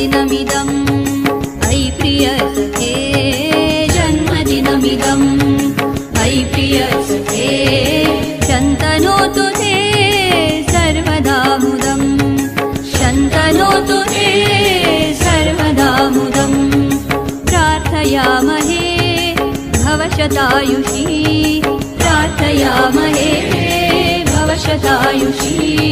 जन्मदिनमिदम् I प्रियसखे जन्मदिनमिदम् I प्रियसखे शन्तनोतु ते सर्वदा मुदम् शन्तनोतु ते सर्वदा मुदम् प्रार्थयामहे भवशतायुषी प्रार्थयामहे भवशतायुषी